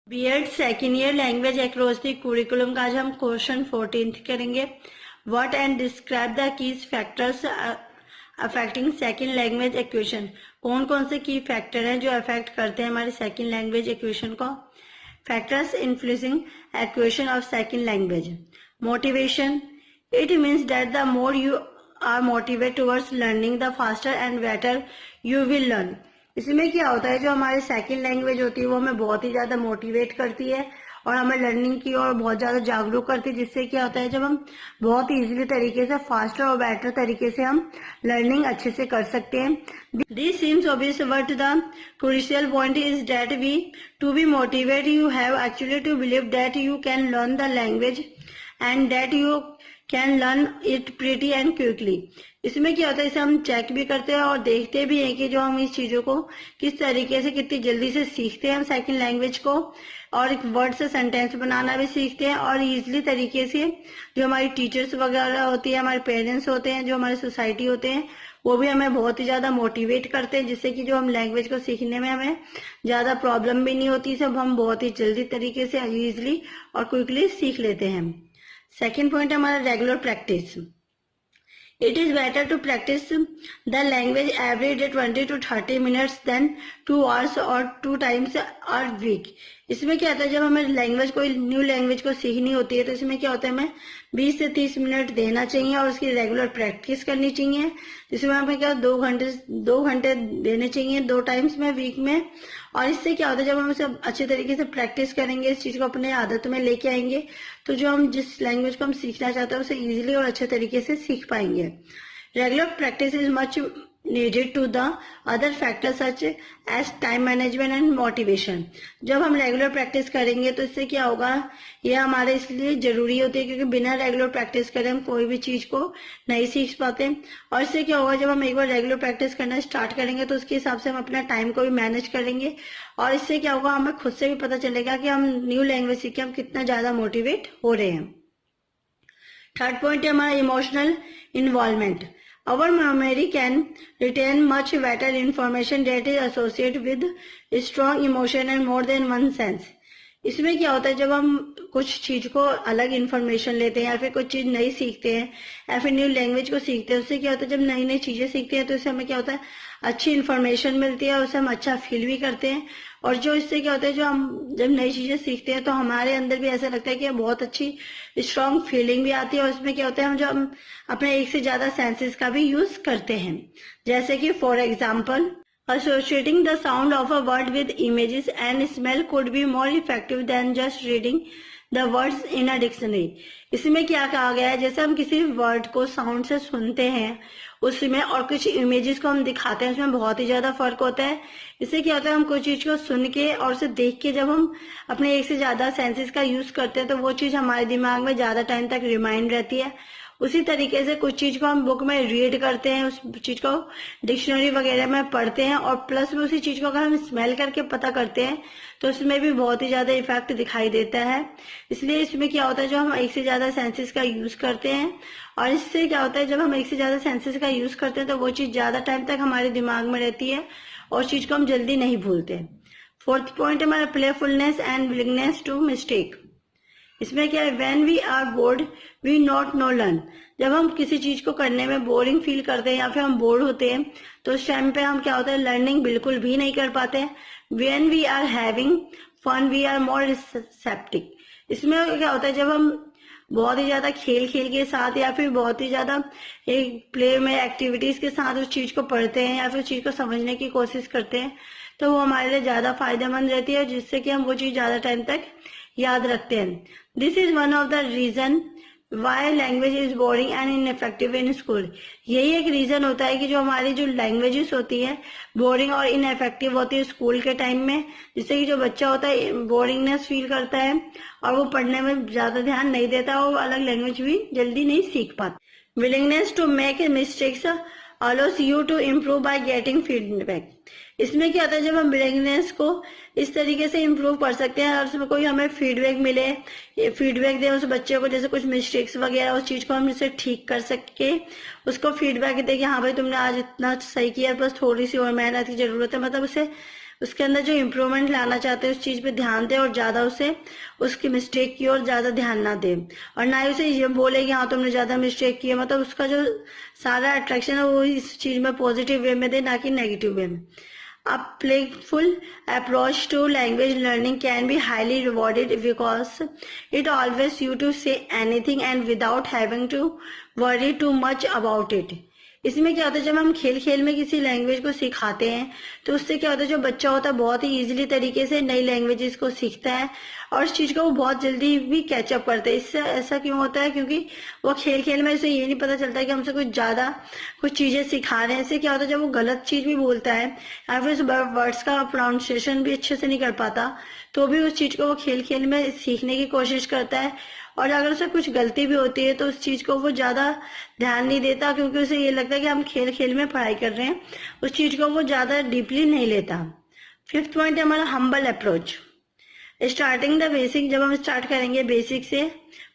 BEd second year language across the curriculum का आज हम क्वेश्चन 14 करेंगे। What and describe the keys factors affecting second language acquisition. कौन कौन से की फैक्टर हैं जो अफेक्ट करते हैं हमारी सेकेंड लैंग्वेज एक्वेशन को। Factors influencing acquisition of second language. Motivation, it means that the more you are motivate towards learning the faster and better you will learn. इसमें क्या होता है, जो हमारी सेकंड लैंग्वेज होती है वो हमें बहुत ही ज्यादा मोटिवेट करती है और हमें लर्निंग की ओर बहुत ज्यादा जागरूक करती है, जिससे क्या होता है जब हम बहुत ही इजीली तरीके से फास्टर और बेटर तरीके से हम लर्निंग अच्छे से कर सकते हैं। This seems obvious but the crucial point is that we to be motivate you have actually to believe that you can learn the language and that you can learn it pretty and quickly. इसमें क्या होता है, इसे हम check भी करते हैं और देखते भी हैं कि जो हम इस चीजों को किस तरीके से कितनी जल्दी से सीखते हैं हम सेकंड लैंग्वेज को, और एक वर्ड से सेंटेंस बनाना भी सीखते हैं और इजीली तरीके से जो हमारी टीचर्स वगैरह होती है, हमारे पेरेंट्स होते हैं, जो हमारी सोसाइटी होते हैं, वो भी हमें बहुत ही ज्यादा मोटिवेट करते हैं, जिससे कि जो हम लैंग्वेज को सीखने में हमें ज्यादा प्रॉब्लम भी नहीं होती, सब हम बहुत ही जल्दी तरीके से इजीली और क्विकली सीख लेते हैं। सेकेंड पॉइंट हमारा regular practice. It is better to practice the language every day 20 to 30 minutes than 2 hours or 2 times a week। इसमें क्या होता है, जब हमें लैंग्वेज कोई न्यू लैंग्वेज को सीखनी होती है तो इसमें क्या होता है, हमें 20 से 30 मिनट देना चाहिए और उसकी रेगुलर प्रैक्टिस करनी चाहिए, जिसमें हमें क्या 2 घंटे देने चाहिए 2 टाइम्स में वीक में। और इससे क्या होता है, जब हम इसे अच्छे तरीके से प्रैक्टिस करेंगे, इस चीज को अपने आदत में लेके आएंगे, तो जो हम जिस लैंग्वेज को हम सीखना चाहते हैं उसे इजीली और अच्छे तरीके से सीख पाएंगे। Regular practice is much needed to the other factors such as time management and motivation। जब हम रेगुलर प्रैक्टिस करेंगे तो इससे क्या होगा, ये हमारे इसलिए जरूरी होती है क्योंकि बिना रेगुलर प्रैक्टिस करे हम कोई भी चीज को नहीं सीख पाते। और इससे क्या होगा, जब हम एक बार रेगुलर प्रैक्टिस करना स्टार्ट करेंगे तो उसके हिसाब से हम अपना टाइम को भी मैनेज करेंगे और इससे क्या होगा, हमें खुद से भी पता चलेगा कि हम न्यू लैंग्वेज सीख के हम कितना ज्यादा मोटिवेट हो रहे हैं। थर्ड पॉइंट है हमारा emotional involvement. Our memory can retain much better information that is associated with strong emotion and more than one sense। इसमें क्या होता है, जब हम कुछ चीज को अलग इन्फॉर्मेशन लेते हैं या फिर कुछ चीज नई सीखते हैं या फिर न्यू लैंग्वेज को सीखते हैं, उससे क्या होता है, जब नई नई चीजें सीखते हैं तो इससे हमें क्या होता है, अच्छी इन्फॉर्मेशन मिलती है, उससे हम अच्छा फील भी करते हैं। और जो इससे क्या होता है, जो हम जब नई चीजें सीखते हैं तो हमारे अंदर भी ऐसा लगता है कि बहुत अच्छी स्ट्रॉन्ग फीलिंग भी आती है। और इसमें क्या होता है, हम अपने एक से ज्यादा सेंसेस का भी यूज करते हैं, जैसे कि for example associating the sound of a word with images and smell could be more effective than just reading the words in a dictionary। इसमें क्या कहा गया है, जैसे हम किसी वर्ड को साउंड से सुनते हैं उसमें और कुछ इमेजेस को हम दिखाते हैं, उसमें बहुत ही ज्यादा फर्क होता है। इससे क्या होता है, हम कोई चीज को सुन के और उसे देख के जब हम अपने एक से ज्यादा सेंसेस का यूज करते हैं तो वो चीज हमारे दिमाग में ज्यादा टाइम तक रिमाइंड रहती है। उसी तरीके से कुछ चीज को हम बुक में रीड करते हैं, उस चीज को डिक्शनरी वगैरह में पढ़ते हैं और प्लस में उसी चीज को अगर हम स्मेल करके पता करते हैं तो उसमें भी बहुत ही ज्यादा इफेक्ट दिखाई देता है। इसलिए इसमें क्या होता है, जो हम एक से ज्यादा सेंसेस का यूज करते हैं और इससे क्या होता है, जब हम एक से ज्यादा सेंसेस का यूज करते हैं तो वो चीज ज्यादा टाइम तक हमारे दिमाग में रहती है और चीज को हम जल्दी नहीं भूलते। फोर्थ पॉइंट हमारा playfulness and willingness to mistake. इसमें क्या है, when we are bored we not no learn. जब हम किसी चीज को करने में बोरिंग फील करते हैं या फिर हम बोर्ड होते हैं तो उस टाइम पे हम क्या होता है, लर्निंग बिल्कुल भी नहीं कर पाते। When we are having fun we are more receptive. इसमें क्या होता है, जब हम बहुत ही ज्यादा खेल के साथ या फिर बहुत ही ज्यादा एक प्ले में एक्टिविटीज के साथ उस चीज को पढ़ते हैं या फिर उस चीज को समझने की कोशिश करते हैं तो वो हमारे लिए ज्यादा फायदेमंद रहती है, जिससे कि हम वो चीज ज्यादा टाइम तक याद रखते हैं। This is one of the reason why language is boring and ineffective in school. यही एक रीजन होता है कि जो हमारी जो लैंग्वेजेस होती है बोरिंग और इनइफेक्टिव होती है स्कूल के टाइम में, जिससे कि जो बच्चा होता है बोरिंगनेस फील करता है और वो पढ़ने में ज्यादा ध्यान नहीं देता, वो अलग लैंग्वेज भी जल्दी नहीं सीख पाता। Willingness to make mistakes allows you to improve by getting feedback। इसमें क्या होता है, जब हम विलिंगनेस को इस तरीके से इम्प्रूव कर सकते हैं और उसमें कोई हमें फीडबैक मिले, फीडबैक दे उस बच्चे को, जैसे कुछ मिस्टेक्स वगैरह उस चीज को हम इसे ठीक कर सके, उसको फीडबैक दे कि हाँ भाई तुमने आज इतना सही किया, बस थोड़ी सी और मेहनत की जरूरत है, मतलब उसे उसके अंदर जो इम्प्रूवमेंट लाना चाहते हैं उस चीज पे ध्यान दें और ज्यादा उसे उसकी मिस्टेक की और ज्यादा ध्यान ना दें, और ना ही उसे ये बोले कि हाँ तुमने ज्यादा मिस्टेक की है, मतलब उसका जो सारा अट्रैक्शन है वो इस चीज में पॉजिटिव वे में दे, ना कि नेगेटिव वे में। A playful approach to language learning can be highly rewarded because it allows you to say anything and without having to worry too much about it. इसमें क्या होता है, जब हम खेल खेल में किसी लैंग्वेज को सिखाते हैं तो उससे क्या होता है, जो बच्चा होता है बहुत ही इजीली तरीके से नई लैंग्वेजेस को सीखता है और इस चीज को वो बहुत जल्दी भी कैचअप करते हैं। इससे ऐसा क्यों होता है, क्योंकि वो खेल खेल में उसे ये नहीं पता चलता कि हमसे कुछ ज्यादा कुछ चीजें सिखा रहे हैं। इससे क्या होता है, जब वो गलत चीज भी बोलता है या फिर उस वर्ड्स का प्रोनाउंसिएशन भी अच्छे से नहीं कर पाता तो भी उस चीज को वो खेल खेल में सीखने की कोशिश करता है, और अगर उसे कुछ गलती भी होती है तो उस चीज को वो ज्यादा ध्यान नहीं देता, क्योंकि उसे ये लगता है कि हम खेल खेल में पढ़ाई कर रहे हैं, उस चीज को वो ज्यादा डीपली नहीं लेता। 5th पॉइंट है हमारा humble approach. Starting the basic, जब हम स्टार्ट करेंगे बेसिक से,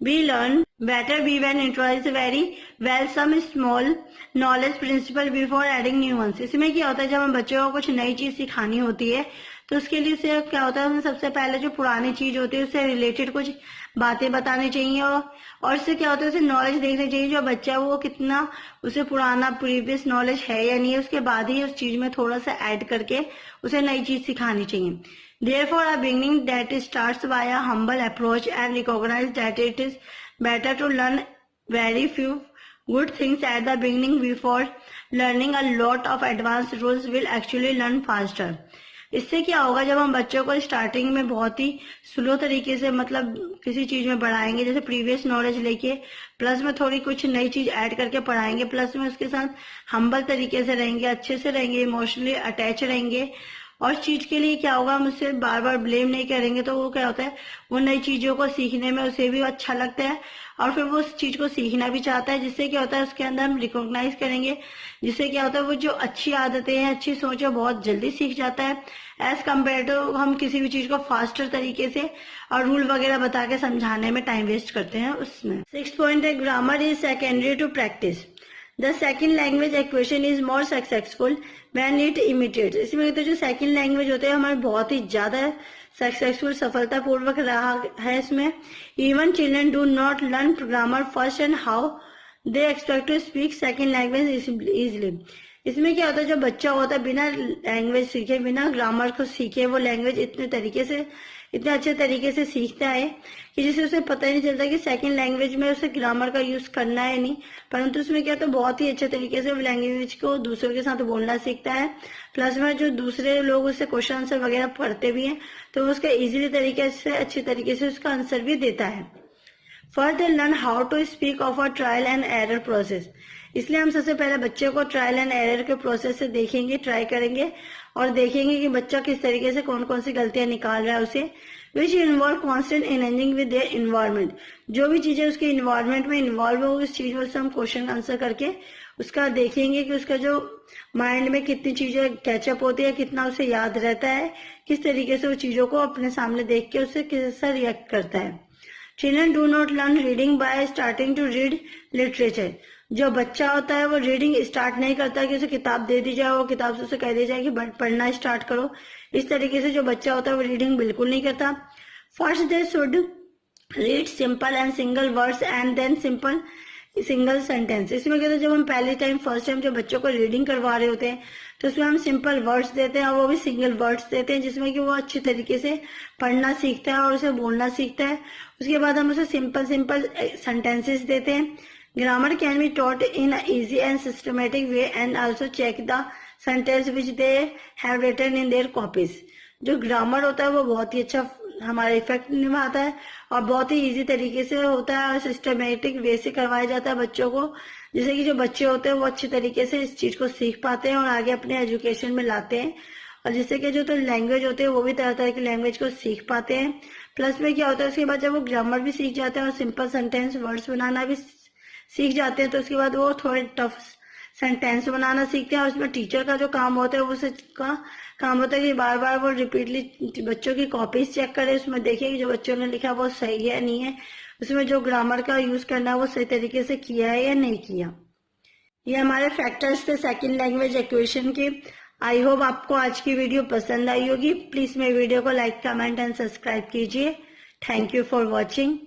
we learn better be when introduce very well some small knowledge principle before adding new ones. इसमें क्या होता है, जब हम बच्चों को कुछ नई चीज सिखानी होती है तो उसके लिए उसे क्या होता है, हमें सबसे पहले जो पुरानी चीज होती है उससे रिलेटेड कुछ बातें बतानी चाहिए, और इससे क्या होता है, उसे नॉलेज देखनी चाहिए जो बच्चा वो कितना उसे पुराना प्रीवियस नॉलेज है या नहीं है, उसके बाद ही उस चीज में थोड़ा सा ऐड करके उसे नई चीज सिखानी चाहिए। Therefore, a beginning that starts by a humble approach and recognize that it is better to learn very few good things at the beginning before learning a lot of advanced rules will actually learn faster. इससे क्या होगा, जब हम बच्चों को starting में बहुत ही slow तरीके से मतलब किसी चीज में बढ़ाएंगे, जैसे प्रीवियस नॉलेज लेके प्लस में थोड़ी कुछ नई चीज ऐड करके पढ़ाएंगे, प्लस में उसके साथ हम्बल तरीके से रहेंगे, अच्छे से रहेंगे, इमोशनली अटैच रहेंगे, और चीज के लिए क्या होगा, हम उससे बार बार ब्लेम नहीं करेंगे तो वो क्या होता है, वो नई चीजों को सीखने में उसे भी अच्छा लगता है और फिर वो उस चीज को सीखना भी चाहता है, जिससे क्या होता है उसके अंदर हम रिकॉग्नाइज करेंगे, जिससे क्या होता है वो जो अच्छी आदतें हैं, अच्छी सोच है, बहुत जल्दी सीख जाता है एज कम्पेयर टू हम किसी भी चीज को फास्टर तरीके से और रूल वगैरह बता के समझाने में टाइम वेस्ट करते हैं उसमें। 6th पॉइंट है grammar is secondary to practice. The second language acquisition is more successful when it imitates. इसमें तो जो सेकेंड लैंग्वेज होते हैं हमारे बहुत ही ज्यादा सक्सेसफुल सफलतापूर्वक रहा है इसमें। Even children do not learn grammar first and how they expect to speak second language easily. इसमें क्या होता है, जो बच्चा होता है बिना लैंग्वेज सीखे, बिना ग्रामर को सीखे वो लैंग्वेज इतने अच्छे तरीके से सीखता है कि जिससे उसे पता ही नहीं चलता कि सेकंड लैंग्वेज में उसे ग्रामर का यूज करना है नहीं, परंतु उसमें क्या होता है बहुत ही अच्छे तरीके से वो लैंग्वेज को दूसरों के साथ बोलना सीखता है। प्लस में जो दूसरे लोग उससे क्वेश्चन आंसर वगैरह पढ़ते भी हैं तो वो उसका इजीली तरीके से अच्छे तरीके से उसका आंसर भी देता है। Further learn how to speak of a trial and error process. इसलिए हम सबसे पहले बच्चे को ट्रायल एंड एरर के प्रोसेस से देखेंगे, ट्राई करेंगे और देखेंगे कि बच्चा किस तरीके से कौन कौन सी गलतियां निकाल रहा है उसे, which involve constant engaging with their environment. जो भी चीजें उसके इन्वायरमेंट में इन्वॉल्व हो उस चीज में हम क्वेश्चन आंसर करके उसका देखेंगे कि उसका जो माइंड में कितनी चीजें कैचअप होती है, कितना उसे याद रहता है, किस तरीके से वो चीजों को अपने सामने देख के उससे कैसा रिएक्ट करता है। Children do not learn reading by starting to read literature. जो बच्चा होता है वो रीडिंग स्टार्ट नहीं करता कि उसे किताब दे दी जाए, वो किताब से उसे कह दी जाए कि पढ़ना स्टार्ट करो। इस तरीके से जो बच्चा होता है वो रीडिंग बिल्कुल नहीं करता। First they should read simple and single words and then simple single sentence. इसमें क्या होता है, जब हम पहले टाइम फर्स्ट टाइम जो बच्चों को रीडिंग करवा रहे होते हैं तो उसमें हम सिंपल वर्ड्स देते हैं और वो भी सिंगल वर्ड्स देते हैं, जिसमें कि वो अच्छी तरीके से पढ़ना सीखता है और उसे बोलना सीखता है। उसके बाद हम उसे सिंपल सिंपल सेंटेंसेस देते हैं। Grammar can be taught in an easy and systematic way and also check the sentence which they have written in their copies. जो ग्रामर होता है वो बहुत ही अच्छा हमारा इफेक्ट निभाता है और बहुत ही इजी तरीके से होता है और सिस्टमेटिक वे से करवाया जाता है बच्चों को, जिससे कि जो बच्चे होते हैं वो अच्छी तरीके से इस चीज को सीख पाते हैं और आगे अपने एजुकेशन में लाते हैं, और जिससे कि जो तो लैंग्वेज होते हैं वो भी तरह तरह की लैंग्वेज को सीख पाते हैं। प्लस में क्या होता है, उसके बाद जब वो ग्रामर भी सीख जाते हैं और सिंपल सेंटेंस वर्ड्स बनाना भी सीख जाते हैं तो उसके बाद वो थोड़े टफ सेंटेंस बनाना सीखते हैं। और उसमें टीचर का जो काम होता है वो का काम होता है कि बार बार वो रिपीटली बच्चों की कॉपीज चेक करे, उसमें देखे कि जो बच्चों ने लिखा वो सही है नहीं है, उसमें जो ग्रामर का यूज करना है वो सही तरीके से किया है या नहीं किया। ये हमारे फैक्टर्स थे सेकेंड लैंग्वेज एक्वेशन के। आई होप आपको आज की वीडियो पसंद आई होगी। प्लीज मेरे वीडियो को लाइक, कमेंट एंड सब्सक्राइब कीजिए। Thank you for watching.